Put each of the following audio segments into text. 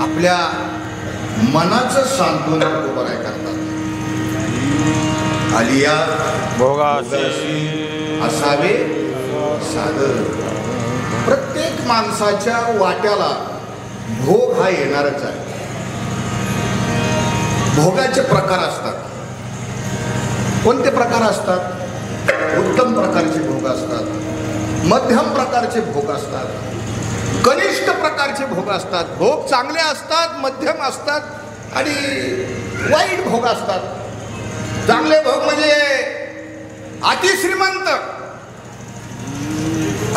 आपल्या मनाचं सांत्वन बरोबर आहे करतात. आलिया भोगाशी असावे सादर. प्रत्येक माणसाच्या वाट्याला भोग हा येणारच आहे. भोगाचे प्रकार असतात. कोणते प्रकार असतात? उत्तम प्रकारचे भोग असतात, मध्यम प्रकारचे भोग असतात, कनिष्ठ प्रकारचे भोग असतात. भोग चांगले असतात, मध्यम असतात आणि वाईट भोग असतात. चांगले भोग म्हणजे अतिश्रीमंत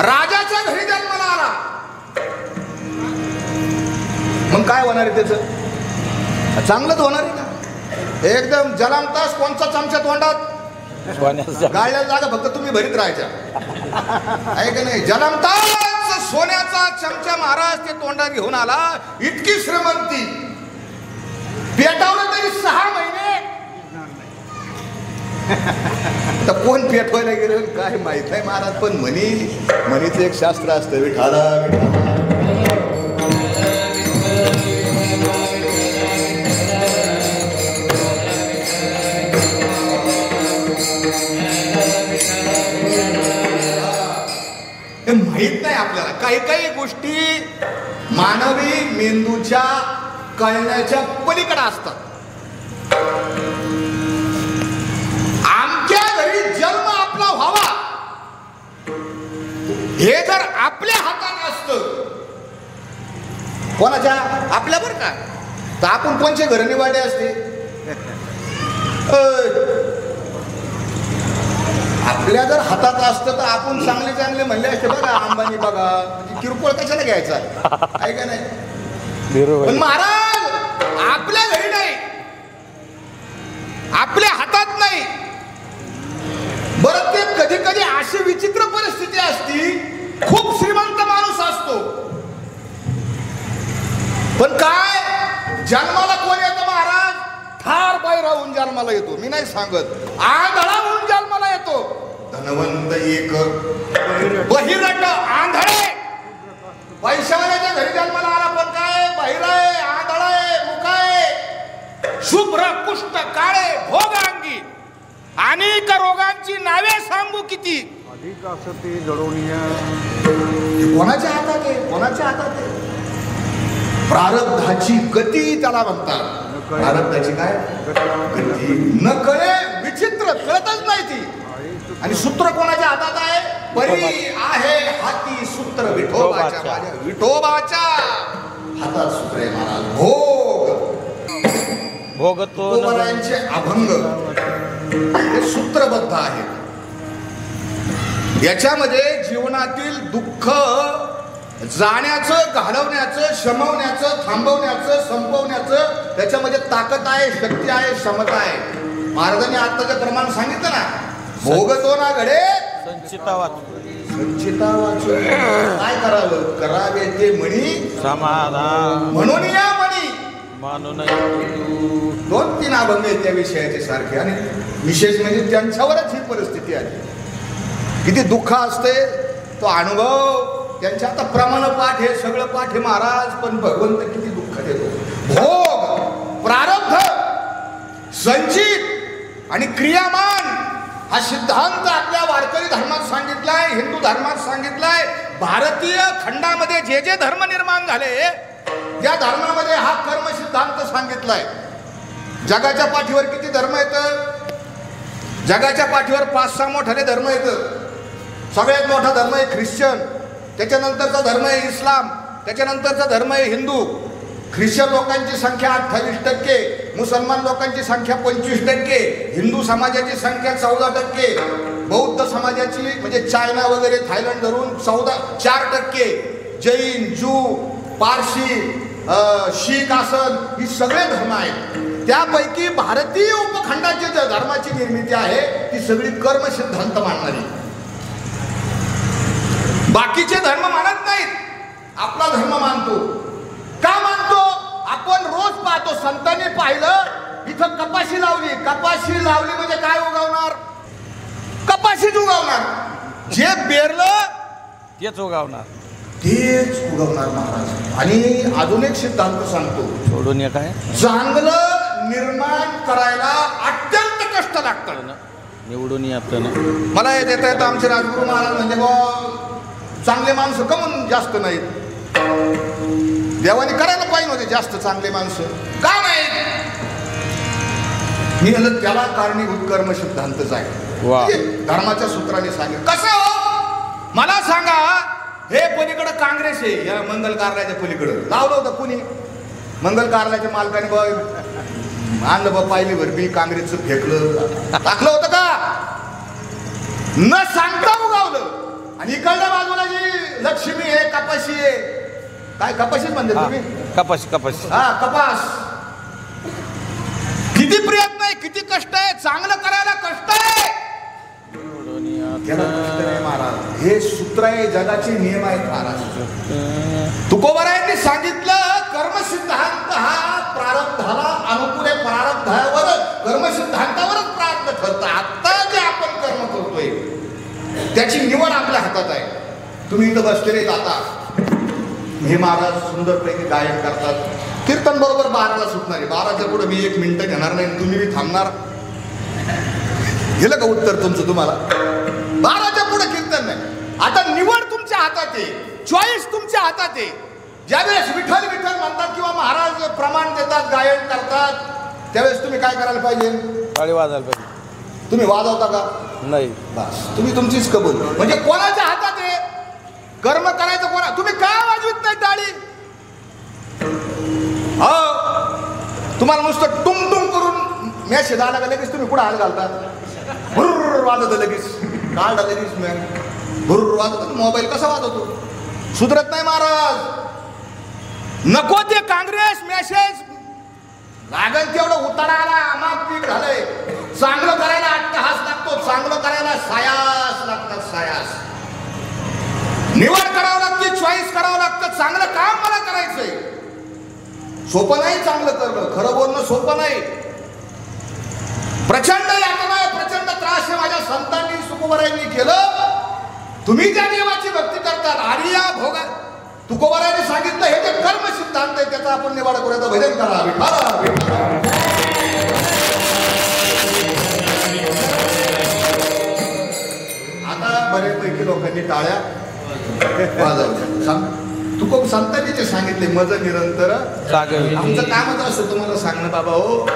राजाच्या घरी जन्माला आला, मग काय होणार आहे त्याचं? चांगलंच होणार आहे ना. एकदम जलामतास कोणचा चमचा तोंडात गाळल्या जागा फक्त तुम्ही भरीत राहायच्या आहे का नाही. जलामतास सोन्याचा चमचा महाराज ते तोंडात घेऊन आला. इतकी श्रीमंती पेटावलं तरी 6 महिने. तर कोण पेटवायला गेलं काय माहित आहे महाराज. पण म्हणीचं एक शास्त्र असतं. विठाला माहित नाही आपल्याला. काही काही गोष्टी मानवी मेंदूच्या कळण्याच्या पलीकडे असतात. आमच्या घरी जन्म आपला व्हावा हे जर आपल्या हातात असतं, कोणाच्या? आपल्या बरं का, तर आपण कोणचे घर निवाडे असते? आपल्या जर हातात असतं तर आपण चांगले चांगले म्हणले असते. बघा अंबानी बघा, म्हणजे किरकोळ कशाला घ्यायचा आहे का नाही. पण महाराज आपल्या घरी नाही, आपल्या हातात नाही. बरं ते कधी कधी अशी विचित्र परिस्थिती असती, खूप श्रीमंत माणूस असतो पण काय जन्माला कोण येतो महाराज? ठार बाई राहून जन्माला येतो. मी नाही सांगत, आंधळा होऊन जन्माला येतो. धनवंत एक बहिरट आंधळे. पैशावाल्याच्या घरी जन्माला आला पण काय बहिर आहे, आंधळा आहे, मुक आहे, शुभ्र कुष्ठ काळे भोगांगी. अनेक रोगांची नावे सांगू किती. अधिक असते जडवणीय. कोणाच्या हातात आहे? कोणाच्या हातात आहे? प्रारब्धाची गती त्याला म्हणतात. प्रारब्धाची काय गती? न कळे विचित्र, कळतच नाही ती. आणि सूत्र कोणाच्या हातात आहे? परी आहे हाती सूत्र विठोबाच्या. माझ्या विठोबाच्या हातात सूत्र आहे महाराज. भोगतो यांचे अभंग हे सूत्रबद्ध आहेत. याच्यामध्ये जीवनातील दुःख जाण्याचं, घालवण्याचं, शमवण्याचं, थांबवण्याचं, संपवण्याचं त्याच्यामध्ये ताकद आहे, शक्ती आहे, क्षमता आहे. महाराजांनी आत्ताचं प्रमाण सांगितलं ना, भोगतो ना घडे संचिता वाचू. काय करावं? करावे ते म्हणी समाधान म्हणून या म्हणी मानून. 2-3 अभंग आहेत त्या विषयाचे सारखे. आणि विशेष म्हणजे त्यांच्यावरच ही परिस्थिती आली. किती दुःख असते तो अनुभव त्यांच्या. आता प्रमाण पाठ हे सगळं पाठ हे महाराज, पण भगवंत किती दुःख देतो. भोग, प्रारब्ध, संचित आणि क्रियामान हा सिद्धांत आपल्या वारकरी धर्मात सांगितलाय, हिंदू धर्मात सांगितलाय. भारतीय खंडामध्ये जे जे धर्म निर्माण झाले त्या धर्मामध्ये हा कर्म सिद्धांत सांगितलाय. जगाच्या पाठीवर किती धर्म येतं? जगाच्या पाठीवर 5-6 मोठाले धर्म येतं. सगळ्यात मोठा धर्म आहे ख्रिश्चन, त्याच्यानंतरचा धर्म आहे इस्लाम, त्याच्यानंतरचा धर्म आहे हिंदू. ख्रिश्चन लोकांची संख्या 28%, मुसलमान लोकांची संख्या 25%, हिंदू समाजाची संख्या 14%, बौद्ध समाजाची म्हणजे चायना वगैरे थायलंड धरून 4%, जैन, ज्यू, पारशी, शीख असन, ही सगळे धर्म आहेत. त्यापैकी भारतीय उपखंडाची ज्या धर्माची निर्मिती आहे ती सगळी कर्म सिद्धांत मानणारी. बाकीचे धर्म मानत नाहीत, आपला धर्म मानतो. का मानतो? आपण रोज पाहतो, संतांनी पाहिलं इथं कपाशी लावली. कपाशी लावली म्हणजे काय उगवणार? कपाशीच उगवणार. जे पेरलं तेच उगवणार. तेच उगवणार महाराज. आणि अजून एक सिद्धांत सांगतो, सोडून काय चांगलं निर्माण करायला अत्यंत कष्ट लागतं. निवडून ये आपल्याला. मला हे देता येतं आमचे राजगुरू महाराज म्हणजे बा चांगले माणसं कमून जास्त नाहीत. देवाने करायला पाहिजे होते जास्त चांगले माणसं, का नाही? मी म्हणलं त्याला कारणीभूत कर्म सिद्धांतच आहे. धर्माच्या सूत्राने सांगेल कसं हो मला सांगा. हे पलीकडं काँग्रेस आहे, या मंगल कार्यालयाच्या पलीकडं लावलं होतं कुणी? मंगल कार्यालयाच्या मालकाने बा आणलं बा पाहिली भरबी काँग्रेसचं फेकलं टाकलं होतं का? न सांगता उगावलं. आणि इकडल्या बाजूला जी लक्ष्मी आहे, कपाशी आहे, काय कपाशीच म्हणते तुम्ही? कपाशी हा कपास. किती प्रयत्न आहे, किती कष्ट आहे, चांगलं करायला कष्ट आहे. महाराज हे सूत्र आहे, जगाचे नियम आहेत महाराज. तुकोबारायांनी सांगितलं कर्मसिद्धांत हा प्रारब्धाला अनुकूल आहे. प्रारब्धावर कर्मसिद्धांतावरच प्रारब्ध ठरतं. आता जे आपण कर्म करतोय त्याची निवड आपल्या हातात आहे. तुम्ही इथं बसलेले आता हे महाराज सुंदरपैकी गायन करतात. कीर्तन बरोबर 12ला सुटणार आहे. 12च्या पुढे मी 1 मिनिट घेणार नाही, तुम्ही बी थांबणार. गेलं का उत्तर तुमचं? तुम्हाला 12च्या पुढे कीर्तन नाही. आता निवड तुमच्या हातात आहे, चॉईस तुमच्या हातात आहे. ज्यावेळेस विठ्ठल विठ्ठल म्हणतात किंवा महाराज प्रमाण देतात, गायन करतात, त्यावेळेस तुम्ही काय करायला पाहिजे? टाळी वाजायला पाहिजे. तुम्ही वाजवता का? नाही. बस तुम्ही तुमचीच कबूल. म्हणजे कोणाच्या हातात आहे कर्म करायचं? कोणा? तुम्ही का वाजवित नाही टाळी? हो तुम्हाला नुसतं टुंग टुंग करून मेसेज आला का लगेच तुम्ही कुठं हात घालतात? भुर्र वाजत लगेच, काढा लगेच भुर्र वाजत. मोबाईल कसा वाजवतो? सुधरत नाही महाराज. नको ते काँग्रेस मेसेज लागल तेवढं उताराला माग पीक झालंय. चांगलं करायला अट्टहास लागतो, चांगलं करायला सायास लागतात, सायास. निवड करावं लागते, चॉईस करावं लागतं. चांगलं काम मला करायचंय. सोपं नाही चांगलं करणं, खरं बोलणं सोपं नाही. प्रचंड यातना आहे, प्रचंड त्रास आहे. माझ्या संतांनी तुकोबारायांनी केलं. तुम्ही ज्या देवाची भक्ती करतात आर्या भोगा तुकोबारायांनी सांगितलं हे जे कर्म सिद्धांत आहे त्याचा आपण निवाडा करूया. भजन करा विठ्ठल. आता बऱ्यापैकी लोकांनी टाळ्या वाजवल्या. तुकोब संतांनी जे सांगितले मज निरंतर आमचं कामच असं तुम्हाला सांगणं बाबा हो.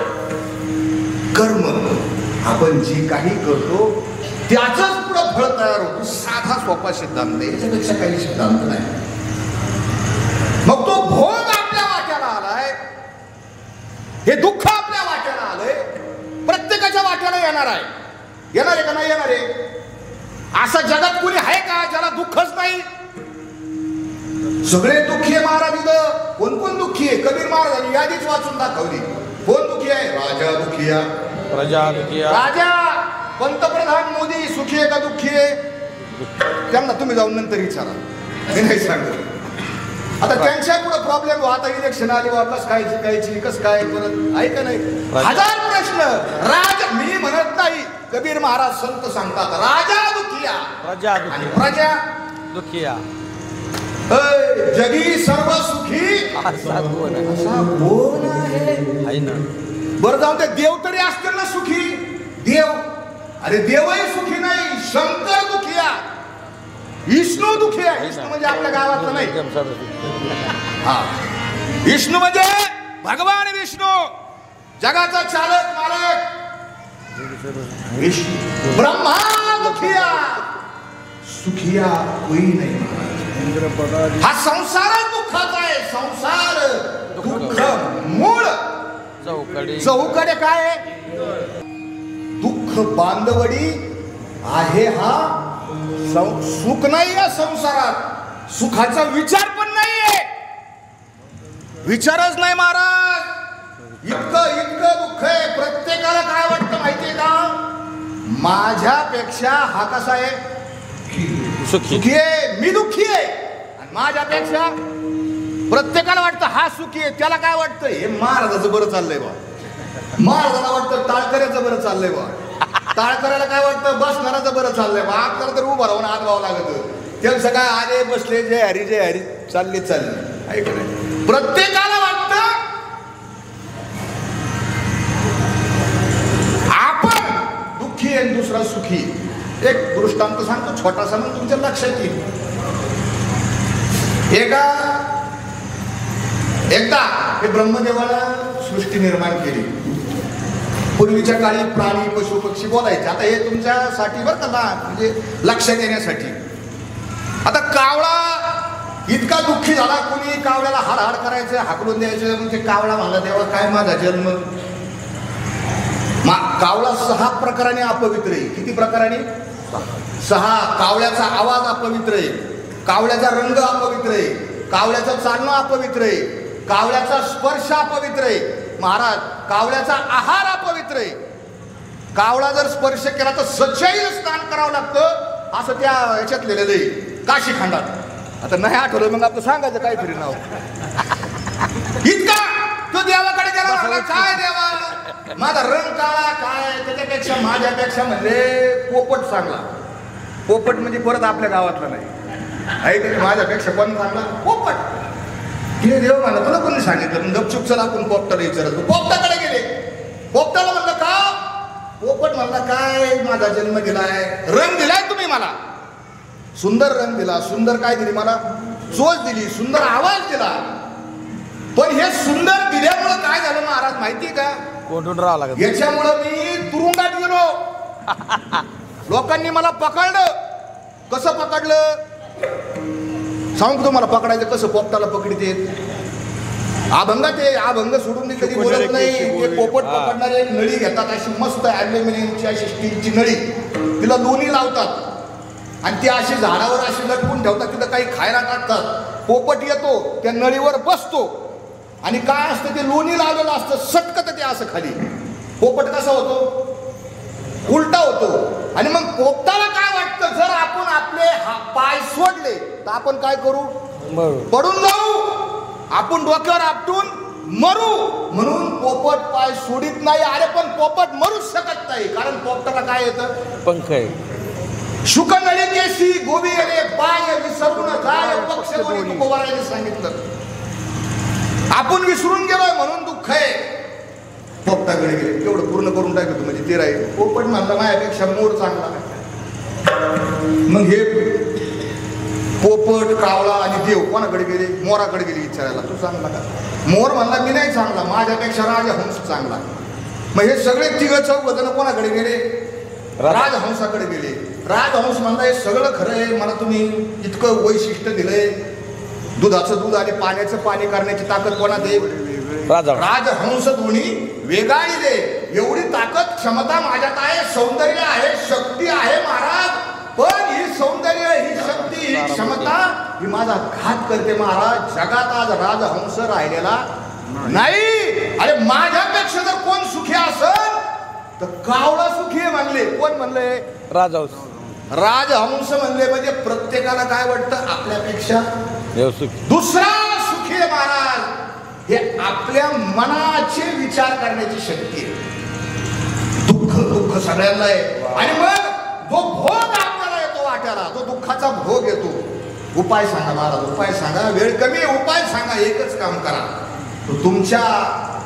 कर्म आपण जे काही करतो त्याच पुढं फळ तयार होतो. साधा सोपा सिद्धांत आहे, याच्यापेक्षा काही सिद्धांत नाही. मग तो भोग आपल्या वाट्याला आलाय, हे दुःख आपल्या वाट्याला आलंय, प्रत्येकाच्या वाट्याला येणार आहे. येणार आहे का नाही येणार आहे? असं जगात कुणी आहे का ज्याला दुःखच नाही? सगळे दुःखी आहे महाराज. इथं कोण कोण दुःखी आहे? कबीर महाराजांनी यादीच वाचून दाखवली. कोण दुःखी आहे? राजा दुःखी आहे. प्रजा दुःखी आहे. राजा पंतप्रधान मोदी सुखी आहे का दुःखी आहे? त्यांना तुम्ही जाऊन नंतर विचारा, मी नाही सांगत. आता त्यांच्या पुढे प्रॉब्लेम हो. आता इलेक्शन आली, कस काय जिंकायची, कस काय परत आहे का नाही? हजार प्रश्न. राजा मी म्हणत नाही, कबीर महाराज संत सांगतात राजा दुखिया, प्रजा आणि प्रजा दुःखिया. जगी सर्व सुखी असा कोण आहे? असा कोण आहे ना? बरं जाऊ दे, देव तरी असतील ना सुखी. देव, अरे देवही सुखी नाही, शंकर दुखिया, विष्णू दुखी आहे. विष्णू म्हणजे आपल्या गावातलं नाही. हा, विष्णू म्हणजे भगवान विष्णू, जगाचा चालक मालक विष्णू. ब्रह्मा दुखिया, सुखिया कोई नाही. हा संसारच दुःखाचा आहे. संसार दुःख मूळ. चौकडे काय आहे? दुःख बांधवडी आहे. हा सुख नाही या संसारात, सुखाचा विचार पण नाहीये. विचारच नाही महाराज. इतकं इतकं दुःख आहे. प्रत्येकाला काय वाटतं माहितीये का? माझ्यापेक्षा हा कसा आहे? सुखी आहे, मी दुःखी आहे. आणि माझ्यापेक्षा प्रत्येकाला वाटतं हा सुखी आहे. त्याला काय वाटतं? हे महाराजाचं बरं चाललंय बा. महाराजाला वाटतं टाळकऱ्याचं बरं चाललंय बा. टाळकऱ्याला काय वाटतं? बसणाराचं बरं चाललंय बा. आपल्याला तर उभं राहून हात व्हावं लागत. त्यांचं काय आले बसले जय हरी चालले आहे का नाही? प्रत्येकाला वाटतं आपण दुःखी आणि दुसरा सुखी. एक दृष्टांत सांगतो छोटासा, म्हणून तुमच्या लक्षात येईल. एकदा हे ब्रह्मदेवाला सृष्टी निर्माण केली. पूर्वीच्या काळी प्राणी पशु पक्षी बोलायचे. आता हे तुमच्यासाठी बरं का, म्हणजे लक्षात येण्यासाठी. आता कावळा इतका दुःखी झाला, कुणी कावळ्याला हाड करायचं, हाकलून द्यायचं. म्हणजे कावळा म्हणला देवा काय माझा जन्म. कावळा 6 प्रकाराने अपवित्र आहे. किती प्रकाराने? 6. कावळ्याचा आवाज अपवित्र आहे, कावळ्याचा रंग अपवित्र आहे, कावळ्याचं चालणं अपवित्र आहे, कावळ्याचा स्पर्श अपवित्र आहे. महाराज, कावळ्याचा आहार अपवित्र आहे. कावळा जर स्पर्श केला तर सच्चाईला स्नान करावं लागतं, असं त्या ह्याच्यात लिहिलेलं आहे काशी खंडात. आता नाही आठवलं मग आपलं सांगायचं काहीतरी नाव. इतका तो देवाकडे गेला, म्हणला काय देवा माझा रंग काळा, काय त्याच्यापेक्षा माझ्यापेक्षा म्हणजे पोपट चांगला. पोपट म्हणजे परत आपल्या गावातला नाही, ऐक माझ्यापेक्षा कोण चांगला? पोपट. हे देव म्हणा तुला कोणी सांगितलं? गपचूप चला आपण पोपटाला विचारतो. पोपटाकडे गेले. पोपटाला म्हणलं का? पोपट म्हणला काय माझा जन्म दिलाय, रंग दिलाय तुम्ही मला, सुंदर रंग दिला, सुंदर काय दिली मला? चोच दिली, सुंदर आवाज दिला. पण हे सुंदर दिल्यामुळं काय झालं महाराज माहितीये का? कोंडून राहावं लागत. याच्यामुळं मी तुरुंगात गेलो. लोकांनी मला पकडलं. कसं पकडलं सांगू तुम्हाला? पकडायचं कसं? पोपटाला पकडते अभंग. ते अभंग सोडून मी कधी बोलत नाही. ते पोपट पकडणारे एक नळी घेतात, अशी मस्त ॲल्युमिनियमची अशी स्टीलची नळी, तिला लोणी लावतात आणि ती अशी झाडावर अशी लटकून ठेवतात. तिथं काही खायला टाकतात. पोपट येतो, त्या नळीवर बसतो आणि काय असतं ते लोणी लावलेलं असतं, सटकत ते असं खाली. पोपट कसा होतो? उलटा होतो. आणि मग पोपटाला काय वाटतं, जर आपण आपले पाय सोडले तर आपण काय करू? पडून जाऊ, आपण डोक्यावर आपटून मरू. म्हणून पोपट पाय सोडित नाही. अरे पण पोपट मरूच शकत नाही, कारण पोपटाला काय येतं? पंख आहे. शुकनळी केसी गोविले पाय विसरून जाय पक्ष दोन्ही तुकोबाराने सांगितलं. आपण विसरून गेलोय म्हणून दुःख आहे. पोपटाकडे गेले, एवढं पूर्ण करून टाकतो म्हणजे ते राहील. पोपट म्हणला माझ्यापेक्षा मोर चांगला. मग हे पोपट, कावळा आणि देव कोणाकडे गेले? मोराकडे गेले विचारायला, तू चांगला का? मोर म्हणला मी नाही चांगला, माझ्यापेक्षा राजहंस चांगला. मग हे सगळे 3-4 जण कोणाकडे गेले? राजहंसाकडे गेले. राजहंस म्हणला हे सगळं खरं आहे, मला तुम्ही इतकं वैशिष्ट्य दिलंय, दुधाचं दूध आणि पाण्याचं पाणी करण्याची ताकद कोणात आहे? राजहंस दोन्ही वेगाळीले. एवढी ताकद क्षमता माझ्यात आहे, सौंदर्य आहे, शक्ती आहे महाराज. पण ही सौंदर्य, ही शक्ती, ही क्षमता ही माझा घात करते महाराज. जगात आज राजहंस राहिलेला नाही. अरे माझ्यापेक्षा जर कोण सुखी असेल तर कावळा सुखी आहे म्हणले. कोण म्हणले? राजहंस. राजहंस म्हणले. म्हणजे प्रत्येकाला काय वाटतं? आपल्यापेक्षा दुसरा सुखी आहे महाराज. हे आपल्या मनाचे विचार करण्याची शक्ती आहे. दुःख सगळ्यांना आहे. आणि मग जो भोग आपल्याला येतो वाट्याला, तो दुःखाचा भोग येतो. उपाय सांगा महाराज, उपाय सांगा. वेळ कमी आहे, उपाय सांगा. एकच काम करा, तुमच्या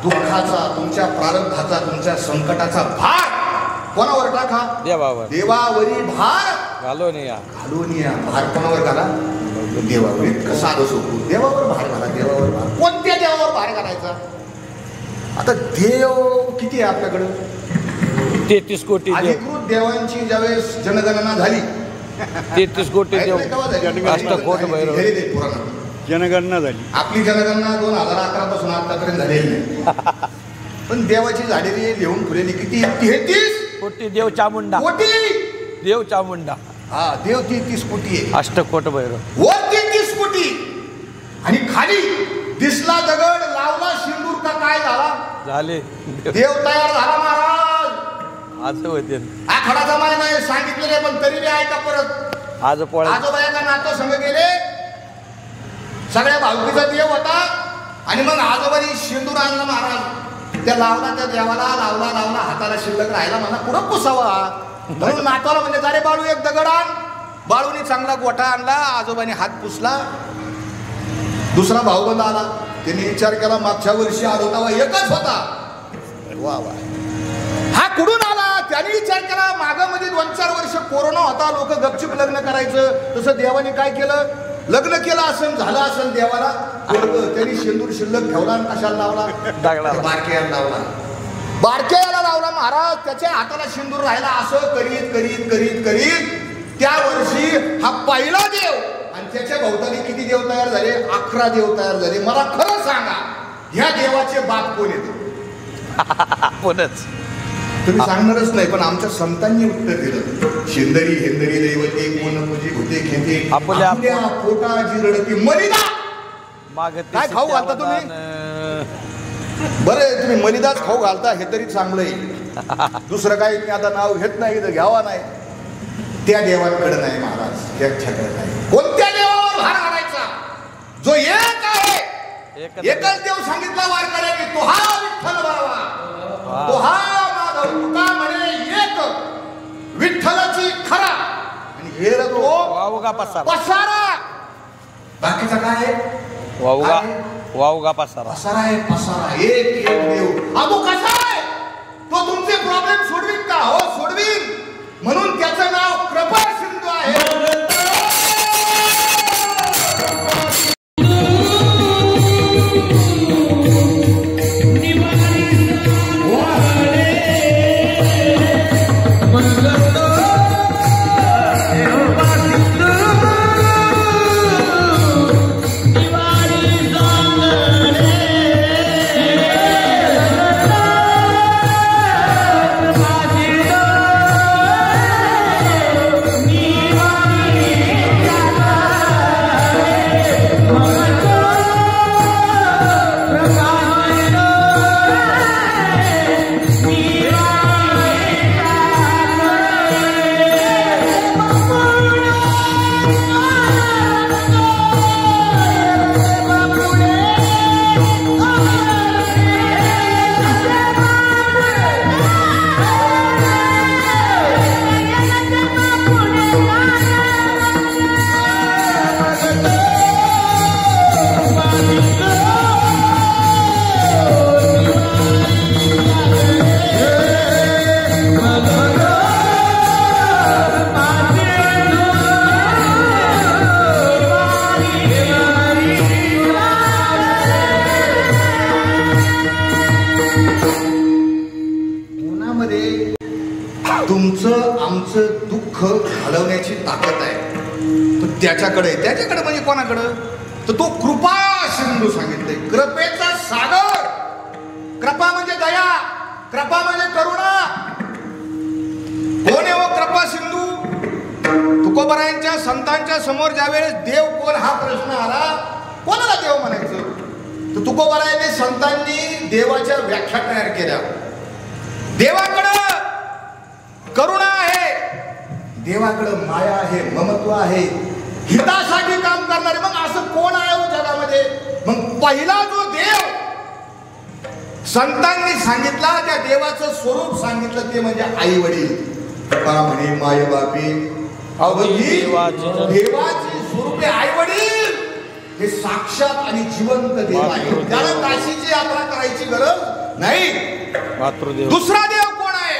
दुःखाचा, तुमच्या प्रारब्धाचा, तुमच्या संकटाचा भार कोणावर टाका? देवावर. देवावरी भार घालून या. भार कोणावर घाला? देवावर. इतकं साधं सोपं. देवावर भार घाला, देवावर भार. कोणत्या देवावर भार घालायचा? आता देव किती आहे आपल्याकडं? 33 कोटी. अधिकृत देवांची ज्यावेळेस जनगणना झाली, 33 कोटी देव. अष्टकोट भैरव जनगणना झाली. आपली जनगणना 2011 पासून आतापर्यंत झालेली नाही. पण देवाची झालेली लिहून ठेवलेली किती? 33 कोटी. देव चामुंडा. कोटी. देव चामुंडा. हा, देव 33 कोटी आहे. अष्टकोट भैरव. वर 33 कोटी. आणि खाली दिसला दगड, लावला सिंदूर का काय झाला? झाले. देव तयार झाला महाराज. आज होते आखाडाचा महिना आहे सांगितलेले, पण तरी बी ऐका परत. आज पोळा. आजोबा एका नातो संघ गेले, सगळ्या भावकीचा देव होता. आणि मग आजोबानी सिंदूर आणला महाराज, त्या लावला, त्या देवाला लावला, हाताला शिल्लक राहिला, म्हणा पुढं पुसावा. म्हणून नातवाला म्हणजे अरे बाळू एक दगड आण. बाळूनी चांगला गोठा आणला, आजोबाने हात पुसला. दुसरा भाऊबंद आला, त्यांनी विचार केला मागच्या वर्षी आलो तेव्हा एकच होता. वा वा, हा कुठून आला? त्याने विचार केला मागं मध्ये 2-4 वर्ष कोरोना होता, लोक गपचूप लग्न करायचं. तसं देवाने काय केलं, लग्न केलं असं झालं असं देवाला. त्यांनी शेंदूर शिल्लक ठेवला आणि कशाला लावला? बारक्याला लावला. बारक्याला लावला महाराज. त्याच्या हाताला शेंदूर राहिला. असं करीत करीत करीत करीत त्या वर्षी हा पहिला देव, आणि त्याच्या भोवताली किती देव तयार झाले? 11 देव तयार झाले. मला खरं सांगा, ह्या देवाचे बाप कोण येते? कोणच तुम्ही सांगणारच नाही, पण आमच्या संतांनी उत्तर दिलं. शेंदरी हेंदरी दैवते कोण पूजी होते घेते आपल्या पोटाची रडती मलिदा. काय खाऊ घालता तुम्ही? बरं तुम्ही मलिदाच खाऊ घालता, हे तरी चांगलं आहे. दुसरं काही मी आता नाव घेत नाही, तर घ्यावा नाही. त्या देवाकडे नाही महाराज, त्याच्याकडे नाही. कोणत्या देवावर भार घालायचा? जो एक आहे, एकच देव सांगितला वारकऱ्यांनी, तो हा विठ्ठल बाबा, तो हा माधव. तुका म्हणे एक विठ्ठलाची खरा, आणि हे तो वावगा पसारा. पसारा. बाकीचा काय आहे? वावगा पसारा. पसारा आहे, पसारा. एक एक देव. अगो कसा आहे तो? तुमचे प्रॉब्लेम सोडवीन का? हो सोडवीन. म्हणून त्याचं नाव कृपा सिंधू आहे. घालवण्याची ताकद आहे. पण त्याच्याकडे म्हणजे कोणाकडं? तर तो कृपा सिंधू सांगितलंय. कृपेचा सागर. कृपा म्हणजे दया, कृपा म्हणजे करुणा. कोण आहे हो कृपा सिंधू? तुकोबारायांच्या संतांच्या समोर ज्यावेळेस देव कोण हा प्रश्न आला, कोणाला देव म्हणायचं? तर तुकोबारायांनी संतांनी देवाच्या व्याख्या तयार केल्या. देवाकडं करुणा आहे, देवाकडं माया आहे, ममत्व आहे, हितासाठी काम करणारे. मग असं कोण आहे हो जगामध्ये? मग पहिला जो देव संतांनी सांगितला, त्या देवाचं स्वरूप सांगितलं, ते म्हणजे आई वडील. म्हणे माय बापी अवघी देवाची स्वरूपे आई वडील हे साक्षात आणि जिवंत देव आहे. त्याला काशीची यात्रा करायची गरज नाही. दुसरा देव कोण आहे?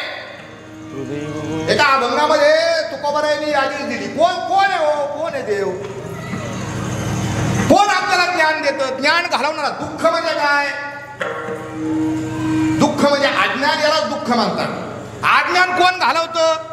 एका अभंगामध्ये तुकोबारायांनी यादी दिली. कोण आहे हो? कोण आहे देव? कोण आपल्याला ज्ञान देतं? ज्ञान घालवणारा. दुःख म्हणजे काय? दुःख म्हणजे अज्ञान, याला दुःख म्हणतात. अज्ञान कोण घालवतं?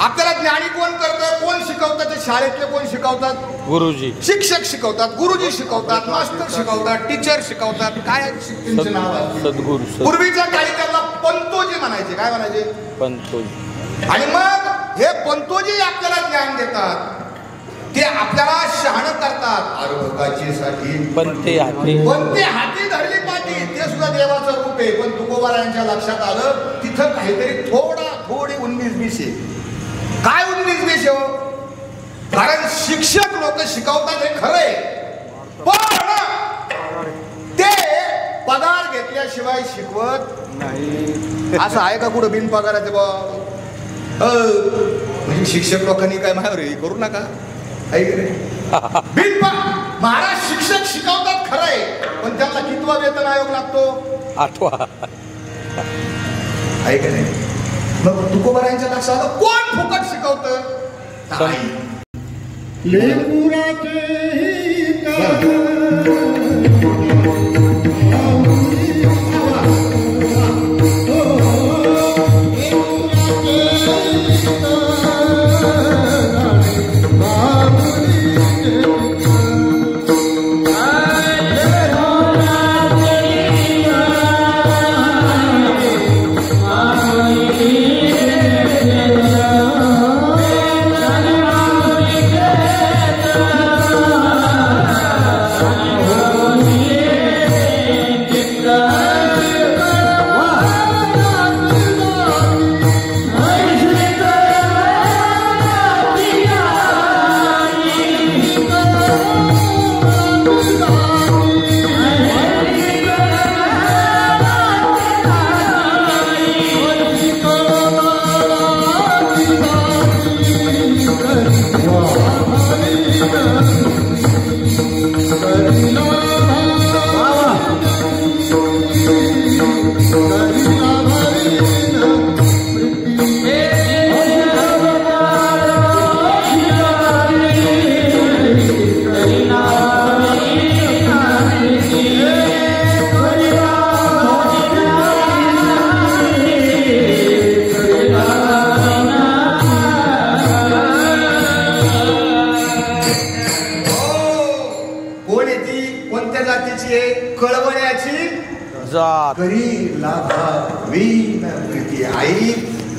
आपल्याला ज्ञानी कोण करतं? कोण शिकवतं? ते शाळेतले कोण शिकवतात? गुरुजी. शिक्षक शिकवतात, गुरुजी शिकवतात, मास्टर शिकवतात, टीचर शिकवतात. काय त्यांचं नाव आहे? सद्गुरू. पूर्वीच्या काळी त्याला पंतोजी म्हणायचे. काय म्हणायचे? पंतोजी. आणि मग हे पंतोजी आपल्याला ज्ञान देतात, ते आपल्याला शहाणं करतात. आरोग्याची साठी पंते हाती धरली पाठी, ते सुद्धा देवाचं रूप आहे. पण तुकोबारायांच्या लक्षात आलं, तिथं काहीतरी थोडी 19-20 आहे. काय 19-20 हो? कारण शिक्षक लोक शिकवतात हे खरंय, पण ते पगार घेतल्याशिवाय शिकवत नाही. असं आहे का कुठं बिन पगाराचे? म्हणजे शिक्षक लोकांनी काय मायावर हे करू नका आहे की नाही? महाराज शिक्षक शिकवतात खरंय, पण त्यांना कितवा वेतन आयोग लागतो? 8वा. आहे की नाही? मग तुकोबारायांच्या लक्षात आलं कोण फुकट शिकवतं?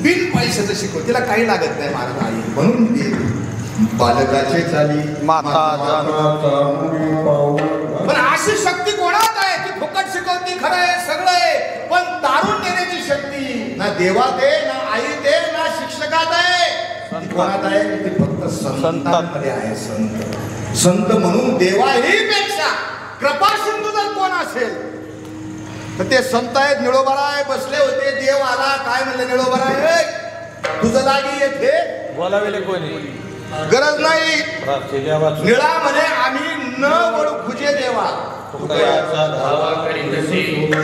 बिन पैशाचं शिकव, तिला काही लागत नाही महाराज. आई म्हणून बालकाचे चाली माता. पण अशी शक्ती कोणात आहे की फुकट शिकवती? खरं आहे सगळं आहे, पण तारून नेण्याची शक्ती ना देवात आहे, ना आईत आहे, ना शिक्षकात आहे. ती कोणात आहे? ती फक्त संतांमध्ये आहे. संत म्हणून देवाही पेक्षा कृपा सिंधू जर कोण असेल तर ते संत आहेत. निळोबाराय बसले होते, देव आला. काय म्हणले निळोबाराय? तुझं जागी येथे बोलावेले कोणी गरज नाही. निळा म्हणे आम्ही न ओळखुजे देवा.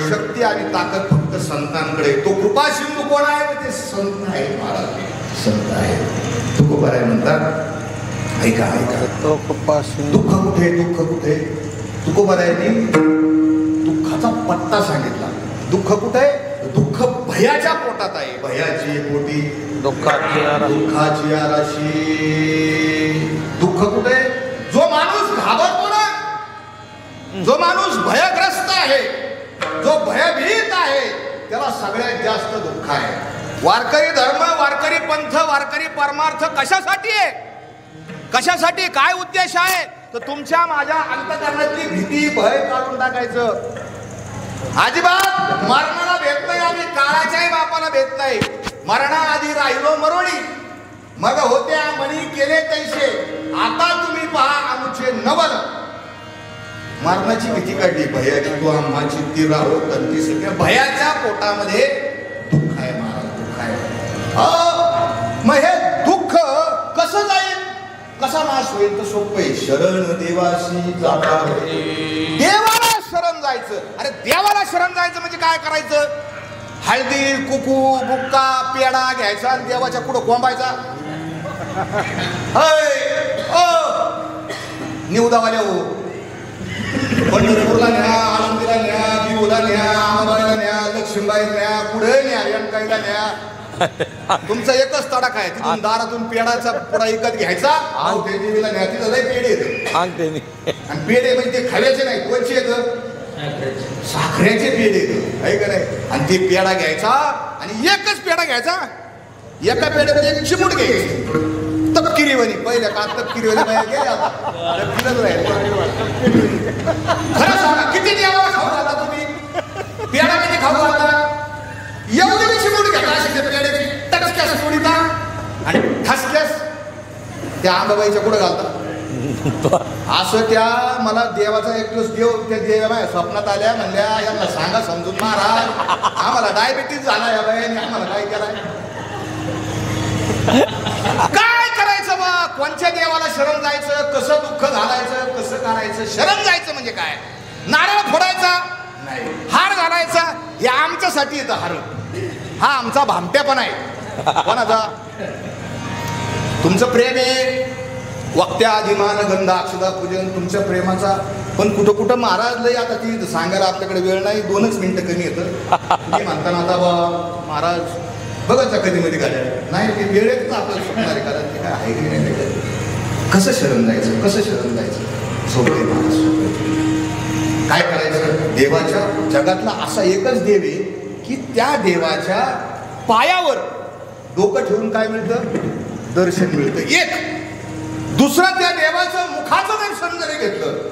शक्ती आणि ताकद फक्त संतांकडे. तो कृपा सिंधू कोण आहे? ते संत आहे महाराज, संत आहे. तुकोबाराय म्हणतात ऐका ऐका, दुःख कुठे? दुःख कुठे? तुकोबारायांनी दुःखाचा पत्ता सांगितला. दुःख कुठे? दुःख भयाच्या पोटात आहे. भयाची पोटी दुःखाची आराशी. दुःख कुठे? जो माणूस घाबरतो ना, जो माणूस भयग्रस्त आहे, जो भयभीत आहे, त्याला सगळ्यात जास्त दुःख आहे. वारकरी धर्म, वारकरी पंथ, वारकरी परमार्थ कशासाठी आहे? कशासाठी? काय उद्देश आहे? तर तुमच्या माझ्या अंतःकरणातली भीती, भय काढून टाकायचं. अजिबात मरणाला भेट नाही. आम्ही काळाच्याही बापाला भेट नाही. मरणाआधी राहिलो मरोणी, मग होत्या मणी केले तैसे. आता तुम्ही पहा आमचे नवल. मरणाची भीती काढली, भयाची तू आम्हाची ती राहो तंती सगळ्या. भयाच्या पोटामध्ये दुःख आहे महाराज, दुःख आहे. मग हे दुःख कसं जाईल, कसा नाश होईल? तर सोपे. शरण देवाशी जाता. देवाला शरण जायचं. अरे देवाला शरण जायचं म्हणजे काय करायचं? हळदी कुकू बुक्का पेडा घ्यायचा आणि देवाच्या पुढं कोंबायचा. निवदावाल्या हो, पंढरपूरला न्या, आनंदीला न्या, बिहूला न्या, आंबाबाईला न्या, लक्ष्मीबाई न्या, पुढे न्या, रेणकाईला न्या. तुमचा एकच तडाखा आहे. तिथून दारातून पेडाचा पुढा विकत घ्यायचा. देवीला न्या, तिथं लय पेढे येत. आणि पेढे म्हणजे ते खाव्याचे नाही, कोणचे येतं? साखरेचे पेढे येतं, आहे का नाही? आणि ते पेढा घ्यायचा आणि एकच पेढा घ्यायचा. एका पेढ्यामध्ये एक चिमूट घ्यायची. तपकिरी बनी पहिल्या का तपकिरी बनी खरं सांगा, किती देवाला खाऊ घाला तुम्ही? पेढा किती खाऊ घालता? एवढी चिमूट घ्या अशी त्या पेढ्याची, टचक्यास सोडिता आणि ठसक्यास त्या आंबाबाईच्या पुढे घालता. असं त्या मला देवाचा एक दिवस देव त्या देवा स्वप्नात आल्या. म्हणल्या यांना सांगा समजून महाराज, आम्हाला डायबिटीज झाला या बाईने, आम्हाला काय केलाय? काय करायचं बा? कोणत्या देवाला शरण जायचं, कसं दुःख घालायचं, कसं करायचं? शरण जायचं म्हणजे काय? नारळ फोडायचा नाही, हार घालायचा, हे आमच्यासाठी येतं हार. हा आमचा भामट्यापणा आहे. कोणाचा? तुमचं प्रेम आहे, वक्त्या आदिमान गंधा अक्षदा पूजन तुमच्या प्रेमाचा. पण कुठं कुठं महाराज लय आता ती सांगायला आपल्याकडे वेळ नाही, 2च मिनिटं कमी येतं. तुम्ही म्हणताना आता बा महाराज बघायचा कधी मध्ये काय नाही, ते वेळेत आपल्याला सुटणारे कारण ते काय आहे की नाही. कसं शरण जायचं, कसं शरण जायचं? सोपं आहे महाराज, सोपं. काय करायचं? देवाच्या जगातला असा एकच देव आहे की त्या देवाच्या पायावर डोकं ठेवून काय मिळतं? दर्शन मिळतं. एक दुसरं त्या देवाचं मुखाचं दर्शन जरी घेतलं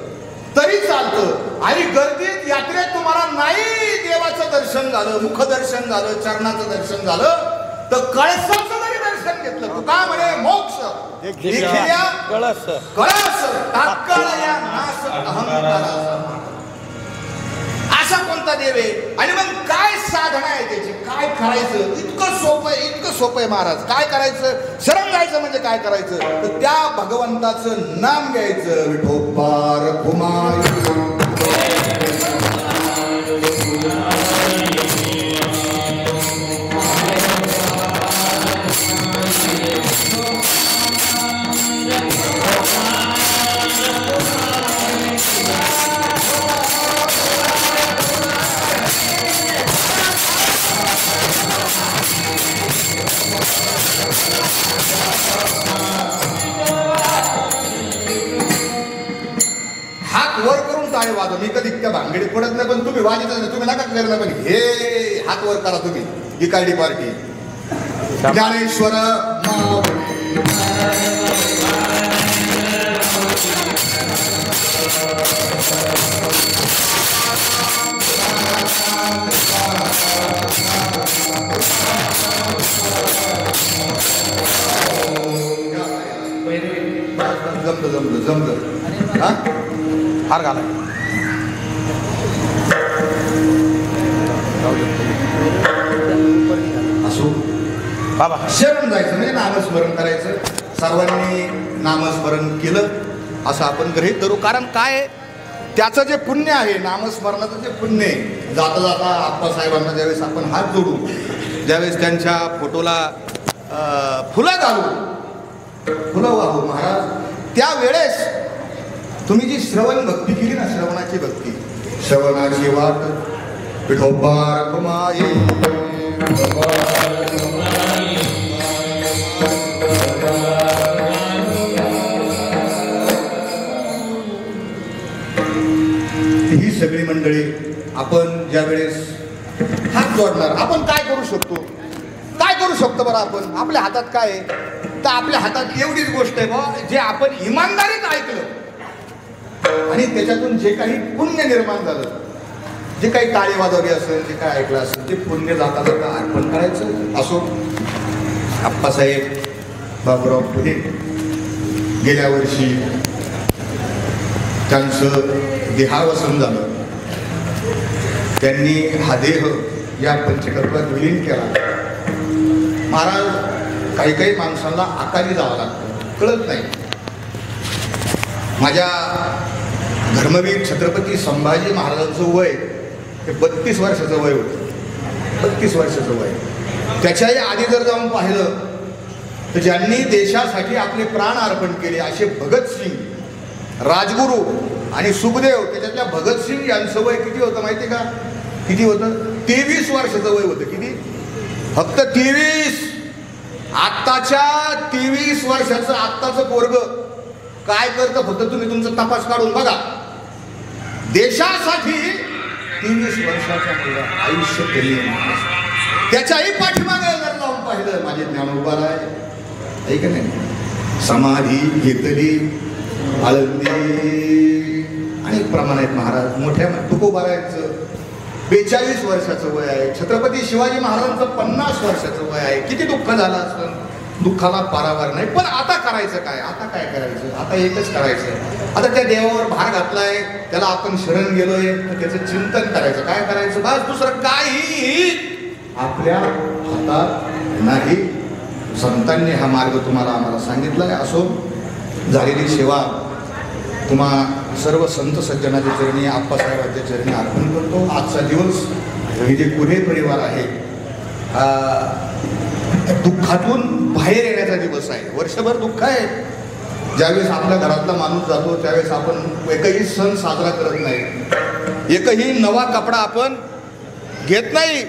तरी चालतं. आणि गर्दीत यात्रेत तुम्हाला नाही देवाचं दर्शन झालं, मुखदर्शन झालं, चरणाचं दर्शन झालं, तर कळसाचं जरी दर्शन घेतलं तुका म्हणे मोक्ष कळस कळस तात्काळ या नाश अहंकाराचा. असा कोणता देव आहे? आणि मग काय साधना आहे त्याची? काय करायचं? इतकं सोपं आहे, इतकं सोपं आहे महाराज. काय करायचं? शरण जायचं म्हणजे काय करायचं? तर त्या भगवंताचं नाम घ्यायचं. विठोबार कुमार वर करून टाळे वाजव. मी कधी त्या भांगडीत पडत नाही, पण तुम्ही वाजतच नाही. तुम्ही नका करणार, पण हे हात वर करा तुम्ही. इकाडी पार्टी ज्ञानेश्वर जमलं जमलं. हा हार घाला. असो बाबा शरण जायचं म्हणजे नामस्मरण करायचं. सर्वांनी नामस्मरण केलं असं आपण गृहीत धरू. कारण काय त्याचं जे पुण्य आहे, नामस्मरणाचं जे पुण्य आहे, जाता जाता आप्पासाहेबांना ज्यावेळेस आपण हात जोडू, ज्यावेळेस त्यांच्या फोटोला फुलं घालू, फुलं वाहू महाराज, त्यावेळेस तुम्ही जी श्रवण भक्ती केली ना, श्रवणाची भक्ती, श्रवणाची वाट विठोबा कुमाई ही सगळी मंडळी आपण ज्यावेळेस हात जोडणार, आपण काय करू शकतो? काय करू शकतो बरं आपण? आपल्या हातात काय आहे? तर आपल्या हातात एवढीच गोष्ट आहे बा, जे आपण इमानदारीत ऐकलं आणि त्याच्यातून जे काही पुण्य निर्माण झालं, जे काही टाळी वाजवली असेल, जे काही ऐकलं असेल, ते पुण्य जाता जाता अर्पण करायचं. असो आप्पासाहेब बाबूराव पुढे गेल्या वर्षी त्यांचं देहावसन झालं. त्यांनी हा देह या पंचकर्मात विलीन केला. महाराज काही काही माणसांना आकारी जावं लागतं, कळत नाही. माझ्या धर्मवीर छत्रपती संभाजी महाराजांचं वय हे 32 वर्षाचं वय होतं. 32 वर्षाचं वय. त्याच्याही आधी जर जाऊन पाहिलं तर ज्यांनी देशासाठी आपले प्राण अर्पण केले असे भगतसिंग, राजगुरू आणि सुखदेव, त्याच्यातल्या भगतसिंग यांचं वय किती होतं माहिती का? किती होतं? 23 वर्षाचं वय होतं. किती? फक्त 23. आत्ताच्या 23 वर्षाचं आत्ताचं पोरग काय करतं फक्त तुम्ही तुमचा तपास काढून बघा. देशासाठी 23 वर्षाचा मुलगा आयुष्य केले. त्याच्याही पाठीमागे जर जाऊन पाहिलं, माझे ज्ञानोबा आहे का नाही, समाधी घेतली आळंदी, अनेक प्रमाणात महाराज मोठ्या तुकोबारायचं 42 वर्षाचं वय आहे. छत्रपती शिवाजी महाराजांचं 50 वर्षाचं वय आहे. किती दुःख झालं असतं, दुःखाला पारावार नाही. पण आता करायचं काय? आता काय करायचं? आता एकच करायचं. आता त्या देवावर भार घातलाय, त्याला आपण शरण गेलोय, तर त्याचं चिंतन करायचं. काय करायचं? बस दुसरं काही आपल्या हातात नाही. संतांनी हा मार्ग तुम्हाला आम्हाला सांगितला आहे. असो, झालेली सेवा तुम्हा सर्व संत सज्जनाच्या चरणी, आप्पासाहेबांच्या चरणी अर्पण करतो. आजचा दिवस हे जे कुऱ्हे परिवार आहे दुःखातून बाहेर येण्याचा दिवस आहे. वर्षभर दुःख आहे. ज्यावेळेस आपल्या घरातला माणूस जातो त्यावेळेस आपण एकही सण साजरा करत नाही, एकही नवा कपडा आपण घेत नाही.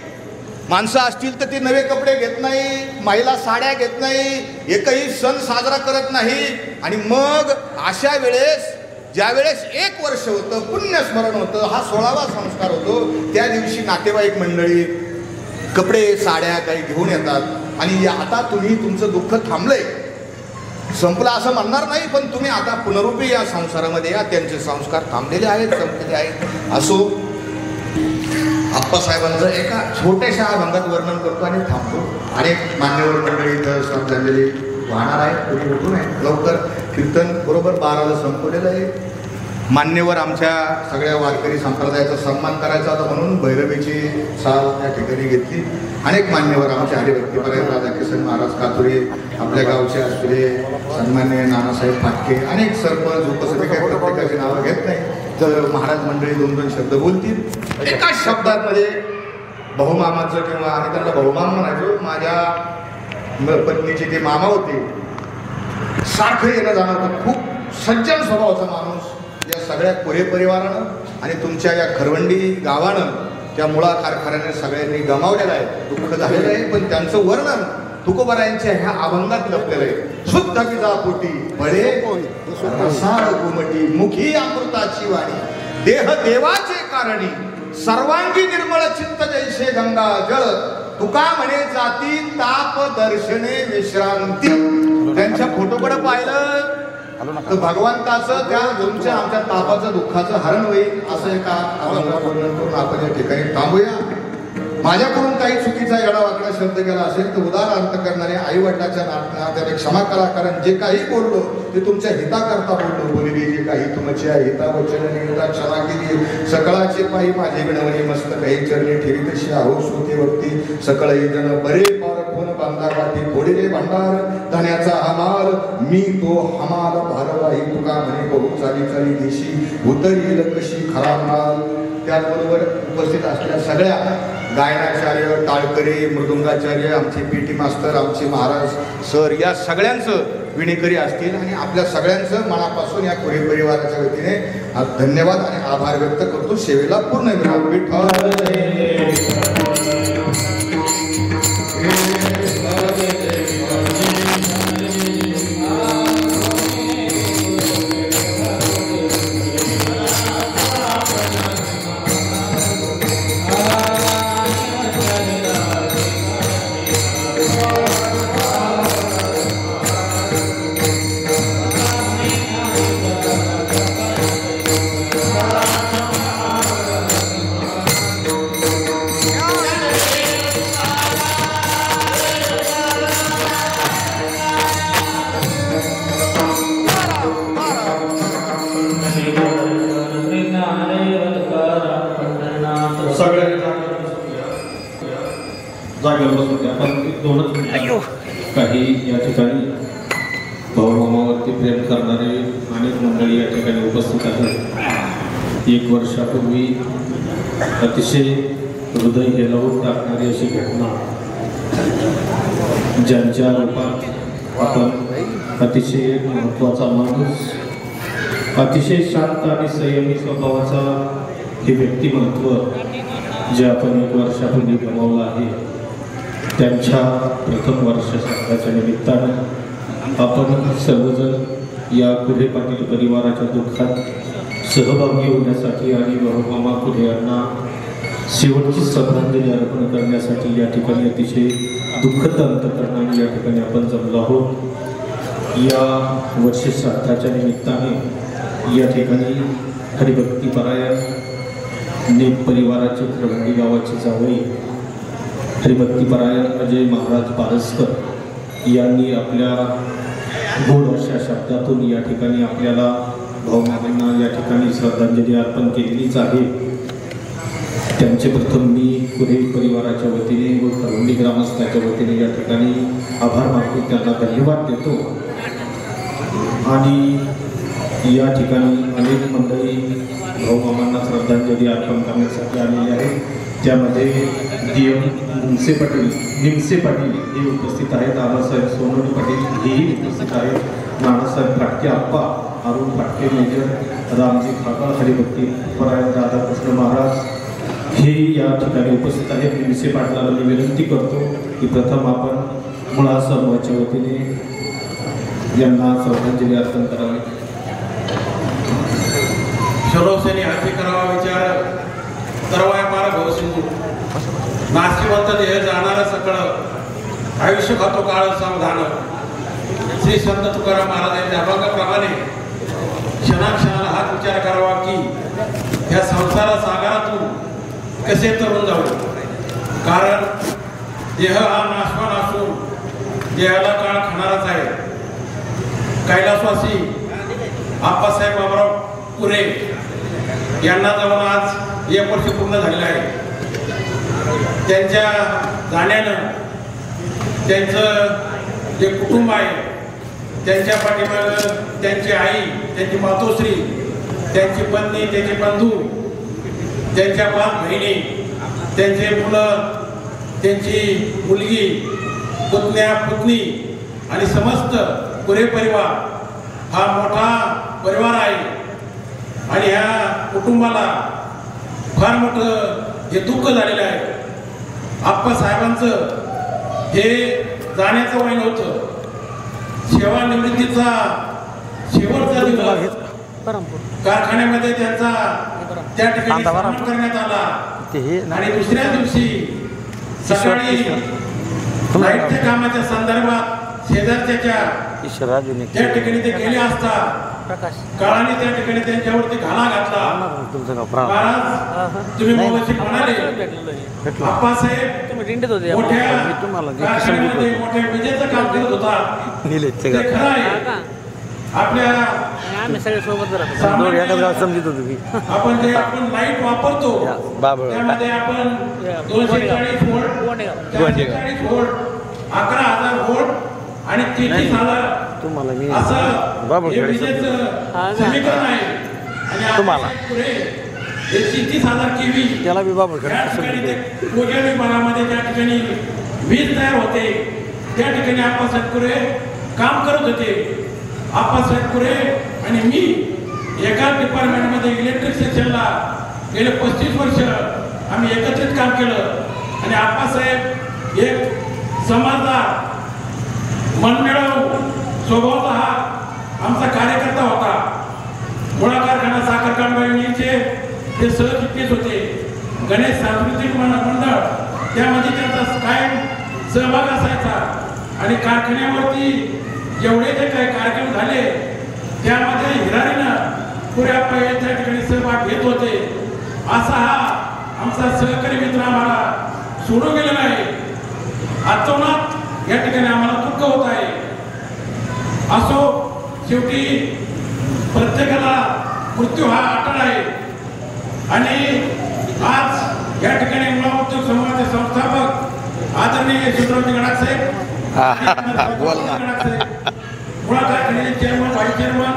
माणसं असतील तर ते नवे कपडे घेत नाही, महिला साड्या घेत नाही, एकही सण साजरा करत नाही. आणि मग अशा वेळेस ज्यावेळेस 1 वर्ष होतं, पुण्यस्मरण होतं, हा 16वा संस्कार होतो, त्या दिवशी नातेवाईक मंडळी कपडे साड्या काही घेऊन येतात. आणि आता तुम्ही तुमचं दुःख थांबलंय, संपलं असं म्हणणार नाही, पण तुम्ही आता पुनरुपी या संसारामध्ये या. त्यांचे संस्कार थांबलेले आहेत, संपलेले आहेत. असो, आप्पासाहेबांचं एका छोट्याशा अभंगात वर्णन करतो आणि थांबतो. अनेक मान्यवर मंडळी इथं श्रद्धांजली वाहणार आहे. कोणी उठून आहे लवकर. कीर्तन बरोबर 12ला संपवलेलं आहे. मान्यवर आमच्या सगळ्या वारकरी संप्रदायाचा सन्मान करायचा होता म्हणून भैरवीची साल त्या ठिकाणी घेतली. अनेक मान्यवर आमच्या हरिभक्तीपरायण राधाकिशन महाराज कातुरे, आपल्या गावचे असलेले सन्मान्य नानासाहेब फाटके, अनेक सरपंच उपसमिती, काही प्रत्येकाची नावं घेत नाही तर महाराज मंडळी 2-2 शब्द बोलतील. एकाच शब्दांमध्ये भाऊमामाचं, किंवा आम्ही त्यांना भाऊमामा म्हणायचो, माझ्या पत्नीचे ते मामा होते, सारखं येणं जाणं होतं. खूप सज्जन स्वभावाचा माणूस. या सगळ्या कुऱ्हे परिवारानं आणि तुमच्या या खरवंडी गावानं, त्या मुळा कारखान्याने सगळ्यांनी गमावलेलं आहे, दुःख झालेलं आहे. पण त्यांचं वर्णन तुकोबारायांच्या ह्या अभंगात लपलेलं आहे. शुद्ध विजा पोटी बळे रसाळ गोमटी, मुखी अमृताची वाणी, देह देवाचे कारणी, सर्वांगी निर्मळ चित्त जैसे गंगा जळ, तुका म्हणे जाती ताप दर्शने विश्रांती. त्यांच्या फोटोकडे पाहिलं तर भगवंताचं त्या तुमच्या आमच्या तापाचं दुःखाचं हरण होईल असं एका अभंगात वर्णन करून आपण या ठिकाणी थांबूया. माझ्याकडून काही चुकीचा येडावाकडा शब्द केला असेल तर उदार अर्थ करणारे आई वडिलांच्या नात्याने क्षमा करा. कारण जे काही बोललो ते तुमच्या हिताकरता बोललो. बोलली जे काही तुमच्या हिता वचन निहिता क्षमा केली. सकळाचे पायी माझे विणवणी मस्त काही चरणी ठेवी तशी आहोस होते वक्ती. सकळही जण बरे पार कोण बांधा गाठी फोडिले भांडार धन्याचा हमाल मी तो हमाल भारवाही तुका म्हणे बहु चाली चाली देशी उतरी कशी खराब माल. त्याचबरोबर उपस्थित असलेल्या सगळ्या गायनाचार्य, टाळकरी, मृदुंगाचार्य, आमचे पीटी मास्तर, आमचे महाराज सर, या सगळ्यांचं विणेकरी असतील आणि आपल्या सगळ्यांचं मनापासून या कुऱ्हे परिवाराच्या वतीने धन्यवाद आणि आभार व्यक्त करतो. सेवेला पूर्ण विराम. काही या ठिकाणी भाऊमामावरती प्रेम करणारे अनेक मंडळी या ठिकाणी उपस्थित आहेत. 1 वर्षापूर्वी अतिशय हृदय हेलावून टाकणारी अशी घटना, ज्यांच्या रूपात आपण अतिशय महत्त्वाचा माणूस, अतिशय शांत आणि संयमी स्वभावाचा हे व्यक्तिमत्व जे आपण 1 वर्षापूर्वी गमावलं आहे, त्यांच्या प्रथम वर्षश्राद्धाच्या निमित्तानं आपण सर्वजण या कुऱ्हे पाटील परिवाराच्या दुःखात सहभागी होण्यासाठी आणि भाऊमामा कुऱ्हे यांना शेवटची श्रद्धांजली अर्पण करण्यासाठी या ठिकाणी अतिशय दुःखद अंतःकरणाने या ठिकाणी आपण जमलो आहोत. या वर्षश्राद्धाच्या निमित्ताने या ठिकाणी हरिभक्तीपरायण नेप परिवाराचे खरवंडी गावाचे जावई हरिभक्तीपरायण अजय महाराज पारसकर यांनी आपल्या गोड अशा शब्दातून या ठिकाणी आपल्याला भाऊमामांना या ठिकाणी श्रद्धांजली अर्पण केलेलीच आहे. त्यांचे प्रथम मी कुरे परिवाराच्या वतीने व खरवंडी ग्रामस्थाच्या वतीने या ठिकाणी आभार मानतो, त्यांना धन्यवाद देतो. आणि या ठिकाणी अनेक मंडळी भाऊमामांना श्रद्धांजली अर्पण करण्यासाठी आलेली आहे. त्यामध्ये निमसे पाटील हे उपस्थित आहेत, आबासाहेब सोनवणे पाटील हेही उपस्थित आहेत, नानासाहेब फाटके आप्पा, अरुण फाटके मेजर, रामजी खाका, हरिभक्ती परायण राधाकृष्ण महाराज हे या ठिकाणी उपस्थित आहेत. मी निमसे पाटलाला मी विनंती करतो की प्रथम आपण मुळा समूहाच्या वतीने यांना श्रद्धांजली अर्पण करावी. शरोसेनी हाती करावा विचार तरवाय मारा भवसिंधू नाशिवंत देह जाणारा सकळ आयुष्य खातो काळ सावधान. श्री संत तुकाराम महाराजांच्या अभंगाप्रमाणे क्षणाक्षणाला हात विचार करावा की या संसारा सागरातून कसे तरुण जाऊ. कारण देह हा नाशवान असून देहाला काळ खाणाराच आहे. कैलासवासी आप्पासाहेब बाबराव कुरे यांना जाऊन आज 1 वर्ष पूर्ण झालेलं आहे. त्यांच्या जाण्यानं त्यांचं जे कुटुंब आहे, त्यांच्या पाठीमागं त्यांची आई, त्यांची मातोश्री, त्यांची पत्नी, त्यांचे बंधू, त्यांच्या 5 बहिणी, त्यांचे मुलं, त्यांची मुलगी, पुतण्या पुतणी आणि समस्त कुरे परिवार हा मोठा परिवार आहे. आणि ह्या कुटुंबाला फार मोठं हे दुःख झालेलं आहे. आप्पासाहेबांचं हे जाण्याचं वय नव्हतं. सेवानिवृत्तीचा शेवटचा दिवस कारखान्यामध्ये त्यांचा त्या ठिकाणी सन्मान करण्यात आला. आणि दुसऱ्या दिवशी सकाळी लाईटच्या कामाच्या संदर्भात शेजारच्या त्या ठिकाणी ते गेले असता काळाने त्या ठिकाणी त्यांच्यावरती घाला घातला. महाराज तुम्ही मगाशी म्हणाले आप्पासाहेब मोठ्या कारखान्यामध्ये मोठ्या विजेचं काम करत होता. ते खरं आहे. आपल्या आपण जे आपण लाईट वापरतो त्यामध्ये आपण 240 व्होल्ट, 440 व्होल्ट, 11,000 व्होल्ट आणि 33,000 असं हे विजेचं समीकरण आहे. आणि तुम्हाला 33,000 केव्ही त्याला पूजा विभागामध्ये ज्या ठिकाणी वीज तयार होते त्या ठिकाणी आप्पासाहेब कुरे काम करत होते. आप्पासाहेब कुरे आणि मी एकाच डिपार्टमेंटमध्ये इलेक्ट्रिक सेक्शनला गेले 35 वर्ष आम्ही एकत्रित काम केलं. आणि आप्पासाहेब एक समाजदार मनमिळावू स्वभावाचा हा आमचा कार्यकर्ता होता. मुळा कारखाना साखर कामगार युनियनचे ते सहचिटणीस होते. गणेश सांस्कृतिक मंडळ त्यामध्ये त्यांचा कायम सहभाग असायचा. आणि कारखान्यावरती जेवढे जे काही कार्यक्रम झाले त्यामध्ये हिरारीनं पुऱ्या त्या ठिकाणी सहभाग घेत होते. असा हा आमचा सहकारी मित्र आम्हाला सोडून गेलेला आहे. अतोनात या ठिकाणी आम्हाला दुःख होत आहे. असो शेवटी प्रत्येकाला मृत्यू हा अटळ आहे. आणि आज या ठिकाणी मुळा उद्योग समूहाचे संस्थापक आदरणीय शिवरामजी गडाख साहेब, मुळा कारखान्याचे चेअरमन, व्हाईस चेअरमन,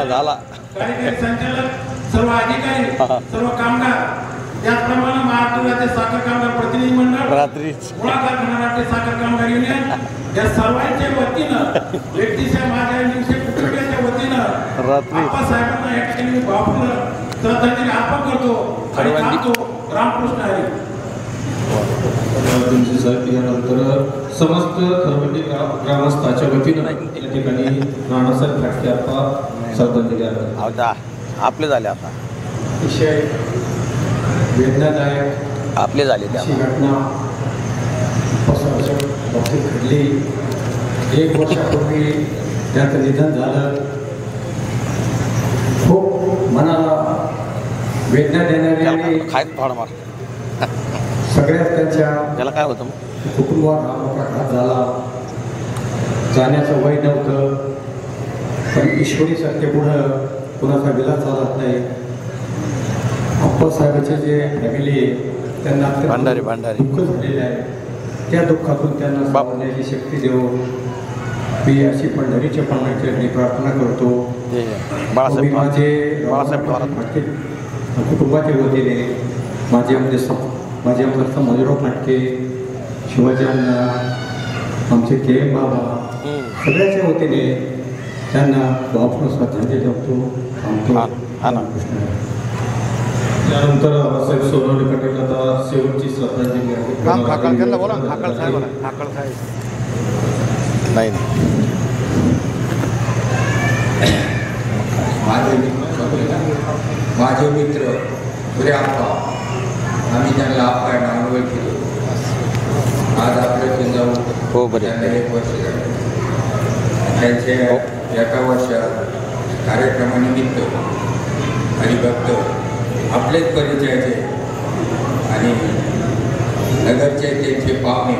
झाला कार्यकारी संचालक, सर्व अधिकारी, सर्व कामगार, त्याचप्रमाणे महाराष्ट्र राज्य साखर कामगार प्रतिनिधी मंडळ, मुळा कारखाना राज्य साखर कामगार युनियन या सर्वांच्या वतीनं व्यक्तीच्या माझ्या निमसे कुटुंबियाच्या वतीनं आप्पासाहेबांना या ठिकाणी मी भावपूर्ण श्रद्धांजली अर्पण करतो आणि थांबतो. रामकृष्ण हरी. यानंतर समस्त खरवंडी ग्रामस्थाच्या वतीनं या ठिकाणी नानासाहेब फाटके आप्पा श्रद्धांजली अर्पण. आपले झाले आता विषय वेदनादायक आपले झाले अशी घटना 5 वर्षापूर्वी घडली. 1 वर्षापूर्वी त्याचं निधन झालं. खूप मनाला वेदना देणारी आणि सगळ्यात त्यांच्या त्याला काय होतं कुटुंबावर हा मोठा घात झाला. जाण्याचं वय नव्हतं पण ईश्वरी सत्तेपुढं कुणाचा विलास चालत नाही. आप्पासाहेबांचे जे फॅमिली आहे त्यांना भांडारी दुःख झालेलं आहे. त्या दुःखातून त्यांना सावरण्याची शक्ती देऊ मी अशी पंढरीच्या पाण्याची प्रार्थना करतो. बाळासाहेब फाटके कुटुंबाच्या वतीने माझे आमदार मजुराव फाटके, शिवाजी अण्णा, आमचे के एम बाबा सगळ्याच्या वतीने त्यांना भावपूर्ण श्रद्धांजली जपतो. त्यानंतर बाबासाहेब सोनवणे पाटील आता शेवटची श्रद्धांजली नाही माझे मित्र पुरे आप्पा, आम्ही त्यांना आप्पा नाव ओळखतो. आज आपल्या जिल्हा हो बरे 1 वर्ष झाले. त्यांचे एका वर्षात कार्यक्रमानिमित्त आणि भक्त आपलेच परिचयाचे आणि नगरचे त्यांचे पाहुणे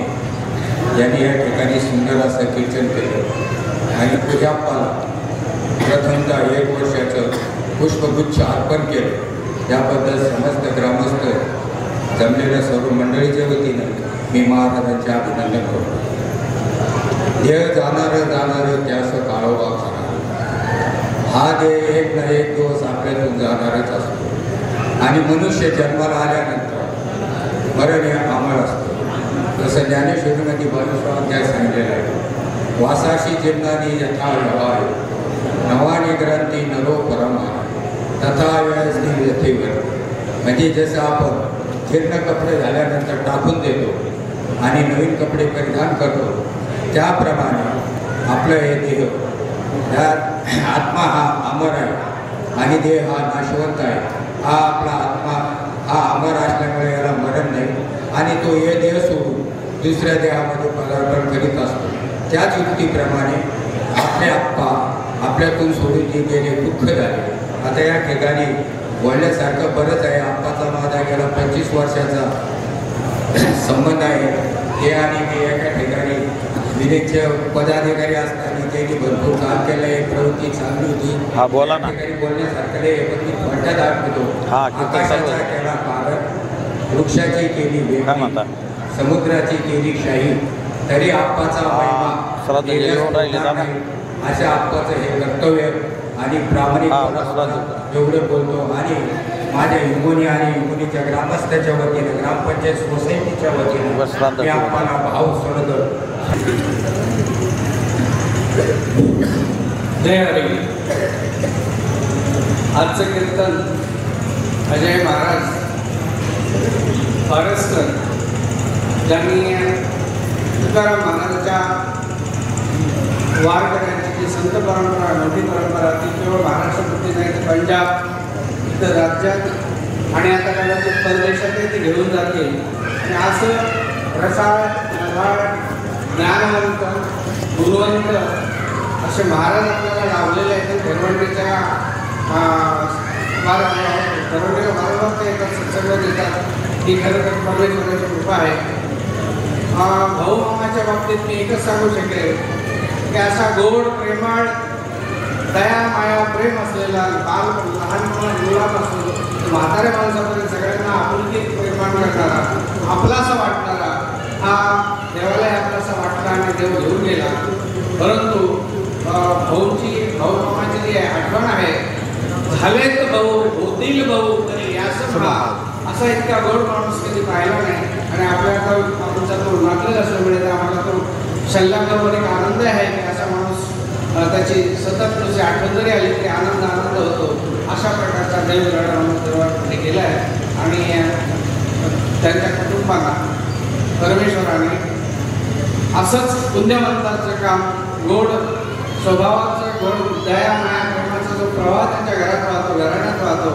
यांनी या ठिकाणी सुंदर असं कीर्तन केलं आणि पूजाप्पाला प्रथमतः 1 वर्षाचं पुष्पगुच्छ अर्पण केलं. त्याबद्दल समस्त ग्रामस्थ जमलेल्या सर्व मंडळीच्या वतीनं मी महाराजांचे अभिनंदन करतो. देह जाणारं त्यास काळोबा खाणार. हा देह एक ना एक दिवस आपल्यातून जाणारच असतो आणि मनुष्य जन्माला आल्यानंतर मरण हे अमर असतं. तसं ज्ञानेश्वरीमध्ये 22 अध्याय सांगितलेला आहे. वासाशी जीवनानी यथा व्यवहार नवानी ग्रंथी नरो परमा तथा व्यवस्थित यथेवर. म्हणजे जसं आपण जीर्ण कपडे झाल्यानंतर टाकून देतो आणि नवीन कपडे परिधान करतो त्याप्रमाणे आपलं हे देह आत्मा हा अमर आहे आणि देह हा नाशवंत आहे. हा आपला आत्मा हा अमर असल्यामुळे याला मरण नाही आणि तो हे देह सोडून दुसऱ्या देहामध्ये पदार्पण करीत असतो. त्याच युक्तीप्रमाणे आपले आप्पा आपल्यातून सोडून जे गेले दुःख झाले. आता या ठिकाणी बोलण्यासारखं बरंच आहे. आप्पाचा माझा गेला 25 वर्षाचा संबंध आहे. हे आणि मी एका ठिकाणी विलेजचे पदाधिकारी असताना त्यांनी भरपूर काम केलं आहे. प्रवृत्ती चांगली होती. हा बोला ना. ठिकाणी बोलण्यासारखं नाही पण मी फलटा दाखवतो. आकाशाचा केला पारख, वृक्षाची केली वेगळी, समुद्राची केली शाही, तरी आप्पाचा महिमा अशा आप्पाचं हे कर्तव्य आणि प्रामाणिक एवढं बोलतो. आणि माझ्या हिंगोनी आणि हिंगोनीच्या ग्रामस्थाच्या वतीने ग्रामपंचायत सोसायटीच्या वतीने मी आप्पाला भाव सोडतो. जय हरी. आजचं कीर्तन अजय महाराज फारसकर ज्यांनी तुकाराम महाराजांच्या वारकऱ्यांची जी संत परंपरा मोठी परंपरा ती केवळ महाराष्ट्रापुरती नाही तर पंजाब इतर राज्यात आणि आता कदाचित परदेशातही ती घेऊन जाते. आणि असं रसाळ ज्ञानवंत गुरुवंत असे महाराज आपल्याला लाभलेले आहेत. घरवंडीच्या वारंवार ते येतात, सत्संग देतात. ही खरं तर परमेश्वराची कृपा आहे. भाऊ मामाच्या बाबतीत मी एकच सांगू शकेल की असा गोड प्रेमळ दया माया प्रेम असलेला लहान मुलापासून म्हाताऱ्या माणसापर्यंत सगळ्यांना आपुलकीत प्रेमाण करणारा, आपलासा वाटणारा हा देवालाही आपलासा वाटला आणि देव घेऊन गेला. परंतु भाऊ मामाची जी आठवण आहे, झालेत भाऊ होतील भाऊ तरी यास असा इतका गोड माणूस कधी पाहिला नाही. आणि आपल्याला आमचा तो नातलग असल्यामुळे आम्हाला तो शल्लाकर एक आनंद आहे की असा माणूस त्याची सतत तुझी आठवण जरी आली तरी आनंद होतो. अशा प्रकारचा देवगड माणूस देवाकडे केला आहे. आणि त्यांच्या कुटुंबाला परमेश्वराने असंच पुण्यवंताचं काम, गोड स्वभावाचं, गोड दया माया प्रेमाचा जो प्रवाह त्यांच्या घरात वाहतो, घराण्यात वाहतो,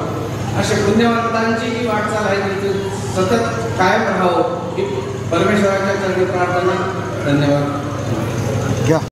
अशा पुण्यवंतांची जी वाटचाल आहे ती सतत कायम राहावं ही परमेश्वराच्या चरणी प्रार्थना. धन्यवाद.